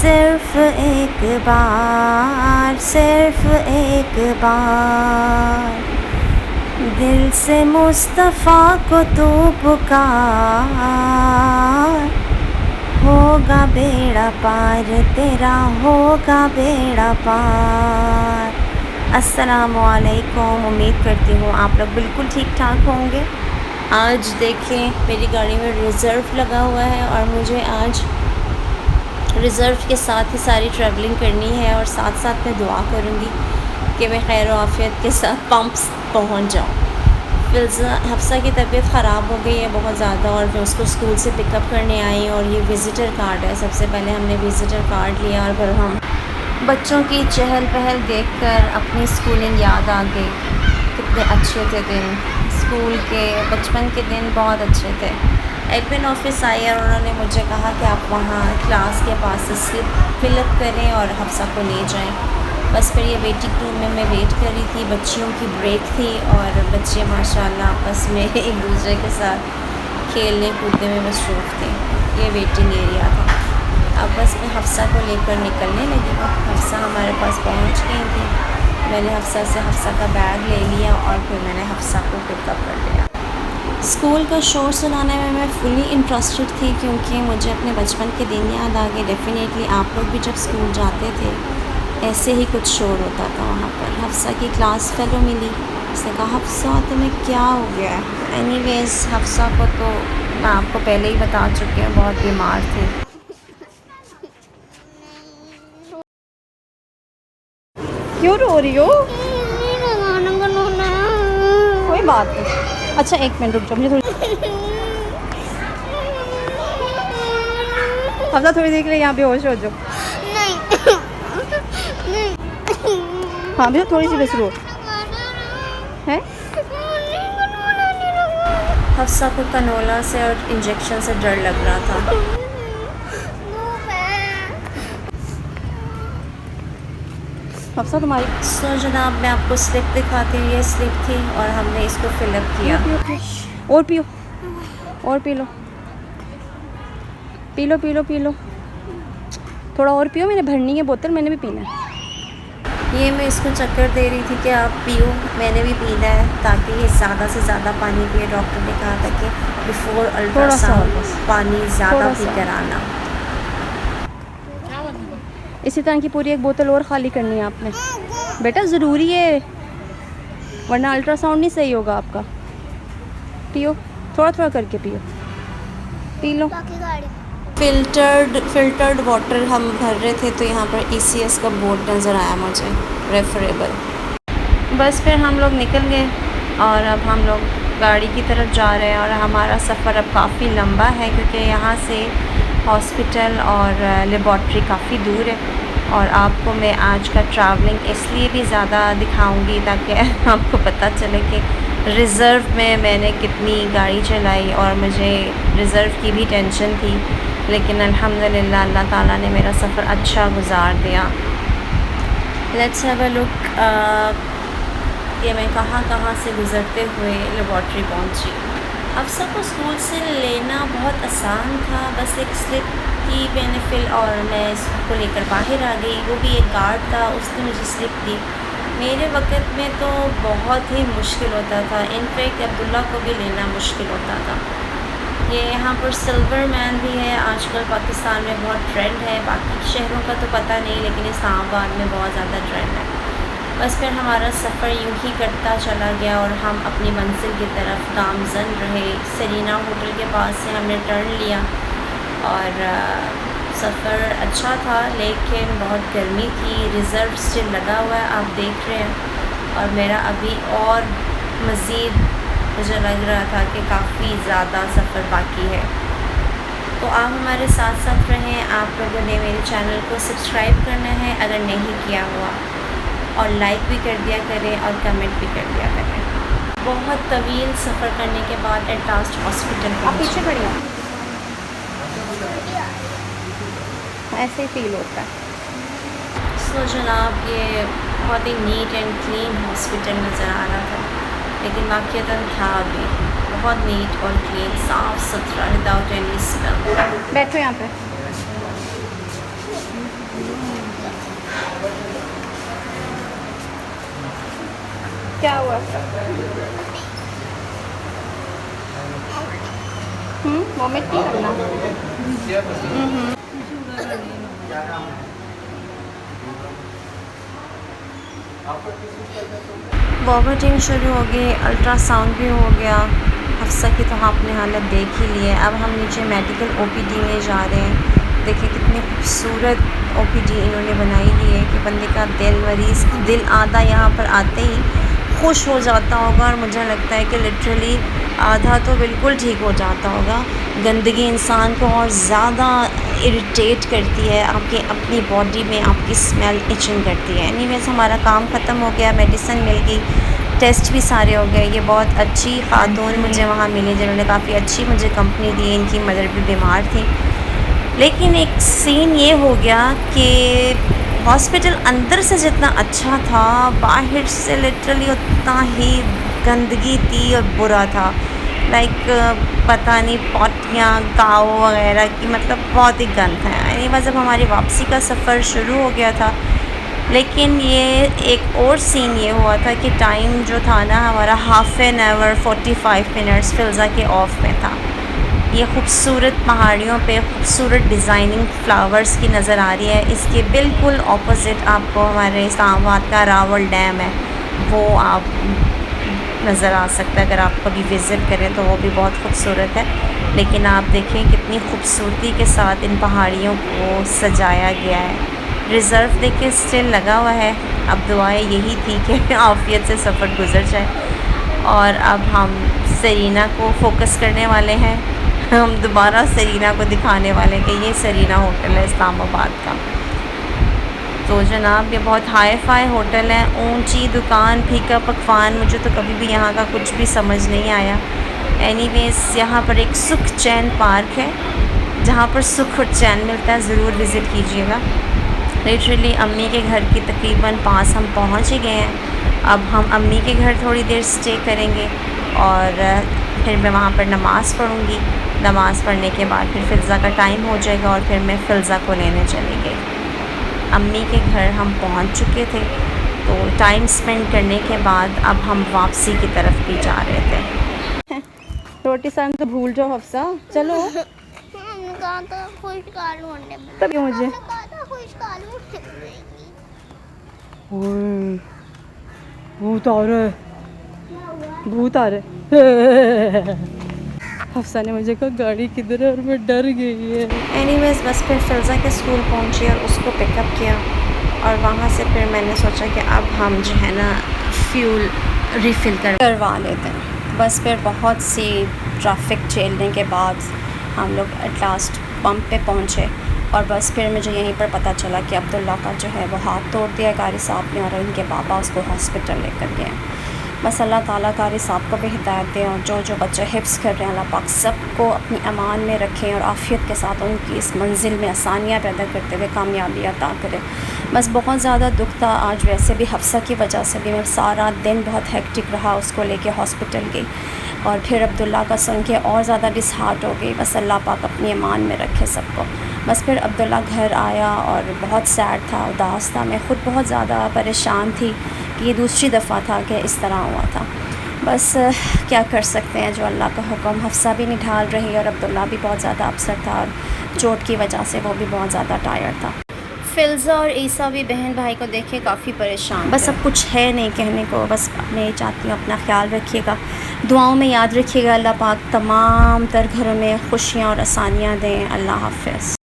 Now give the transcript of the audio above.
सिर्फ एक बार, सिर्फ एक बार दिल से मुस्तफ़ा को तू पुकार, होगा बेड़ा पार तेरा, होगा बेड़ा पार। अस्सलामुअलैकुम। उम्मीद करती हूँ आप लोग बिल्कुल ठीक ठाक होंगे। आज देखें मेरी गाड़ी में रिज़र्व लगा हुआ है और मुझे आज रिज़र्व के साथ ही सारी ट्रैवलिंग करनी है और साथ साथ मैं दुआ करूँगी कि मैं खैर आफ़ियत के साथ पंप्स पहुँच जाऊँ। हफ्सा की तबीयत ख़राब हो गई है बहुत ज़्यादा और मैं उसको स्कूल से पिकअप करने आई और ये विज़िटर कार्ड है। सबसे पहले हमने विज़िटर कार्ड लिया और फिर हम बच्चों की चहल पहल देखकर अपनी स्कूलिंग याद आ गई। कितने अच्छे थे दिन स्कूल के, बचपन के दिन बहुत अच्छे थे। एडमिन ऑफिस आई और उन्होंने मुझे कहा कि आप वहाँ क्लास के पास स्लिप फिलअप करें और हफ्सा को ले जाएं। बस फिर ये वेटिंग रूम में मैं वेट कर रही थी। बच्चियों की ब्रेक थी और बच्चे माशाल्लाह आपस में एक दूसरे के साथ खेलने कूदने में मसरूफ़ थे। ये वेटिंग एरिया था। अब बस मैं हफ्सा को लेकर निकलने लगी हूँ। हफ्सा हमारे पास पहुँच गई थी। मैंने हफ्सा से हफ्सा का बैग ले लिया और फिर मैंने हफ्सा को पिकअप कर लिया। स्कूल का शोर सुनाने में मैं फुली इंटरेस्टेड थी क्योंकि मुझे अपने बचपन के दिन याद आ गए। डेफ़िनेटली आप लोग भी जब स्कूल जाते थे ऐसे ही कुछ शोर होता था वहाँ पर। हफ्सा की क्लास फेलो मिली, उसने कहा हफ्सा तुम्हें क्या हो गया है। एनीवेज़ हफ्सा को तो मैं आपको पहले ही बता चुकी हूँ, बहुत बीमार थी। क्यों रो रही हो? कोई बात नहीं। अच्छा एक मिनट रुक जाओ, मुझे थोड़ी हफ्सा थोड़ी देर के लिए यहाँ बेहोश हो जाओ। हाँ भैया थोड़ी सी बस रो है। हफ्सा को कनोला से और इंजेक्शन से डर लग रहा था। हफ्सा तुम्हारी जनाब मैं आपको स्लिप दिखाती हूँ। ये स्लिप थी और हमने इसको फिलअप किया। और पियो और P low P low P low P low थोड़ा और पियो। मैंने भरनी है बोतल, मैंने भी पीना है। ये मैं इसको चक्कर दे रही थी कि आप पियो, मैंने भी पीना है ताकि ये ज़्यादा से ज़्यादा पानी पिए। डॉक्टर ने कहा था कि बिफोर अल्ट्रासाउंड पानी ज़्यादा पी कर आना। इसी तरह की पूरी एक बोतल और ख़ाली करनी है आपने बेटा, ज़रूरी है वरना अल्ट्रासाउंड नहीं सही होगा आपका। पियो थोड़ा थोड़ा करके पियो, पी लो। फ़िल्टर्ड वाटर हम भर रहे थे तो यहाँ पर ECS का बोर्ड नज़र आया मुझे, रेफरेबल। बस फिर हम लोग निकल गए और अब हम लोग गाड़ी की तरफ जा रहे हैं और हमारा सफ़र अब काफ़ी लंबा है क्योंकि यहाँ से हॉस्पिटल और लेबॉर्ट्री काफ़ी दूर है। और आपको मैं आज का ट्रैवलिंग इसलिए भी ज़्यादा दिखाऊंगी ताकि आपको पता चले कि रिज़र्व में मैंने कितनी गाड़ी चलाई और मुझे रिज़र्व की भी टेंशन थी, लेकिन अल्हम्दुलिल्लाह अल्लाह ताला ने मेरा सफ़र अच्छा गुजार दिया। लेट्स हैव अ लुक कि मैं कहाँ से गुज़रते हुए लेबॉर्ट्री पहुँची। हफ्सा को स्कूल से लेना बहुत आसान था, बस एक स्लिप की मैंने फिल और मैं इसको लेकर बाहर आ गई। वो भी एक गार्ड था, उसने मुझे स्लिप दी। मेरे वक़्त में तो बहुत ही मुश्किल होता था, इनफैक्ट अब्दुल्ला को भी लेना मुश्किल होता था। ये यहाँ पर सिल्वर मैन भी है, आजकल पाकिस्तान में बहुत ट्रेंड है। बाकी शहरों का तो पता नहीं लेकिन इस्लामाबाद में बहुत ज़्यादा ट्रेंड है। बस फिर हमारा सफ़र यूँ ही कटता चला गया और हम अपनी मंजिल की तरफ गामज़न रहे। सरीना होटल के पास से हमने टर्न लिया और सफ़र अच्छा था लेकिन बहुत गर्मी थी। रिज़र्व स्टिल लगा हुआ है आप देख रहे हैं और मेरा अभी और मज़ीद मुझे लग रहा था कि काफ़ी ज़्यादा सफ़र बाकी है। तो आप हमारे साथ साथ रहें। आप लोगों ने मेरे चैनल को सब्सक्राइब करना है अगर नहीं किया हुआ, और लाइक भी कर दिया करें और कमेंट भी कर दिया करें। बहुत तवील सफ़र करने के बाद एट लास्ट हॉस्पिटल आप पीछे खड़ी हो, ऐसे ही फील होता है। सो जनाब ये बहुत ही नीट एंड क्लीन हॉस्पिटल नज़र आ रहा था, लेकिन वाक़ईतन था भी बहुत नीट और क्लीन, साफ़ सुथरा, विदाउट एनी स्मेल। बैठो यहाँ पे। क्या हुआ? वॉमिट नहीं करना। वॉमिटिंग शुरू हो गई, अल्ट्रासाउंड भी हो गया। हफ्सा की तो आपने हालत देख ही ली है। अब हम नीचे मेडिकल ओपीडी में जा रहे हैं। देखिए कितनी खूबसूरत ओपीडी इन्होंने बनाई हुई है कि बंदे का मरीज़ दिल आधा यहाँ पर आते ही खुश हो जाता होगा, और मुझे लगता है कि लिटरली आधा तो बिल्कुल ठीक हो जाता होगा। गंदगी इंसान को और ज़्यादा इरिटेट करती है, आपके अपनी बॉडी में आपकी स्मेल इचिंग करती है। एनीवेज़ हमारा काम ख़त्म हो गया, मेडिसिन मिल गई, टेस्ट भी सारे हो गए। ये बहुत अच्छी खातून मुझे वहाँ मिली जिन्होंने काफ़ी अच्छी मुझे कंपनी दी। इनकी मदर भी बीमार थी, लेकिन एक सीन ये हो गया कि हॉस्पिटल अंदर से जितना अच्छा था, बाहर से लिटरली उतना ही गंदगी थी और बुरा था। लाइक पता नहीं पॉटियाँ गाँव वगैरह की, मतलब बहुत ही गंद है। एनीवेज़ जब हमारी वापसी का सफ़र शुरू हो गया था, लेकिन ये एक और सीन ये हुआ था कि टाइम जो था ना हमारा हाफ़ एन आवर 45 मिनट्स फ़िज़ा के ऑफ में था। ये खूबसूरत पहाड़ियों पे खूबसूरत डिज़ाइनिंग फ्लावर्स की नज़र आ रही है। इसके बिल्कुल ऑपोज़िट आपको हमारे इस्लामाबाद का रावल डैम है, वो आप नज़र आ सकता है। अगर आप कभी विज़िट करें तो वो भी बहुत खूबसूरत है। लेकिन आप देखें कितनी खूबसूरती के साथ इन पहाड़ियों को सजाया गया है। रिज़र्व देखिए स्टिल लगा हुआ है। अब दुआएं यही थी कि आफ़ियत से सफ़र गुजर जाए। और अब हम सरीना को फ़ोकस करने वाले हैं। हम दोबारा सरीना को दिखाने वाले हैं कि ये सरीना होटल है इस्लामाबाद का। तो जनाब ये बहुत हाई फाई होटल है, ऊंची दुकान, फीका पकवान। मुझे तो कभी भी यहाँ का कुछ भी समझ नहीं आया। एनीवेज़ यहाँ पर एक सुख चैन पार्क है जहाँ पर सुख और चैन मिलता है, ज़रूर विज़िट कीजिएगा। लिटरली अम्मी के घर की तकरीबन पास हम पहुँच ही गए हैं। अब हम अम्मी के घर थोड़ी देर स्टे करेंगे और फिर मैं वहाँ पर नमाज़ पढ़ूँगी। नमाज़ पढ़ने के बाद फिर फ़िज़ा का टाइम हो जाएगा और फिर मैं फ़िज़ा को लेने चली गई। अम्मी के घर हम पहुँच चुके थे, तो टाइम स्पेंड करने के बाद अब हम वापसी की तरफ भी जा रहे थे। रोटी सान तो भूल जाओ हफ्सा, चलो। तभी मुझे भूत आ रहा है, भूत आ रहा है। हफ्सा ने मुझे कहा गाड़ी किधर है और मैं डर गई है। एनीवेज़ बस फिर फ़िज़ा के स्कूल पहुंची और उसको पिकअप किया, और वहाँ से फिर मैंने सोचा कि अब हम जो है ना फ्यूल रिफ़िल करवा लेते हैं। बस फिर बहुत सी ट्रैफिक झेलने के बाद हम लोग एट लास्ट पंप पे पहुँचे, और बस फिर मुझे यहीं पर पता चला कि अब्दुल्ला का जो है वो हाथ तोड़ दिया कारी साहब ने, और इनके पापा उसको हॉस्पिटल लेकर गए। बस अल्लाह ताला कारी साहब को भी हिदायत दें, और जो जो बच्चे हिफ्ज़ कर रहे हैं अल्लाह पाक सबको अपनी अमान में रखें और आफ़ियत के साथ उनकी इस मंजिल में आसानियाँ पैदा करते हुए कामयाबी अता करें। बस बहुत ज़्यादा दुख था आज, वैसे भी हफ्सा की वजह से भी मैं सारा दिन बहुत हेक्टिक रहा, उसको लेके हॉस्पिटल गई, और फिर अब्दुल्ला का सुन के और ज़्यादा डिसहार्ट हो गई। बस अल्लाह पाक अपनी अमान में रखे सबको। बस फिर अब्दुल्ला घर आया और बहुत सैड था, उदास था। मैं ख़ुद बहुत ज़्यादा परेशान थी कि ये दूसरी दफ़ा था कि इस तरह हुआ था। बस क्या कर सकते हैं, जो अल्लाह का हुक्म। हफ्सा भी निढाल रही और अब्दुल्ला भी बहुत ज़्यादा अपसेट था, और चोट की वजह से वो भी बहुत ज़्यादा टायर्ड था। फ़िज़ा और ईसा भी बहन भाई को देखे काफ़ी परेशान। बस अब कुछ है नहीं कहने को, बस मैं ये चाहती हूँ अपना ख्याल रखिएगा, दुआओं में याद रखिएगा। अल्लाह पाक तमाम तर घरों में खुशियाँ और आसानियाँ दें। अल्लाह हाफ़िज़।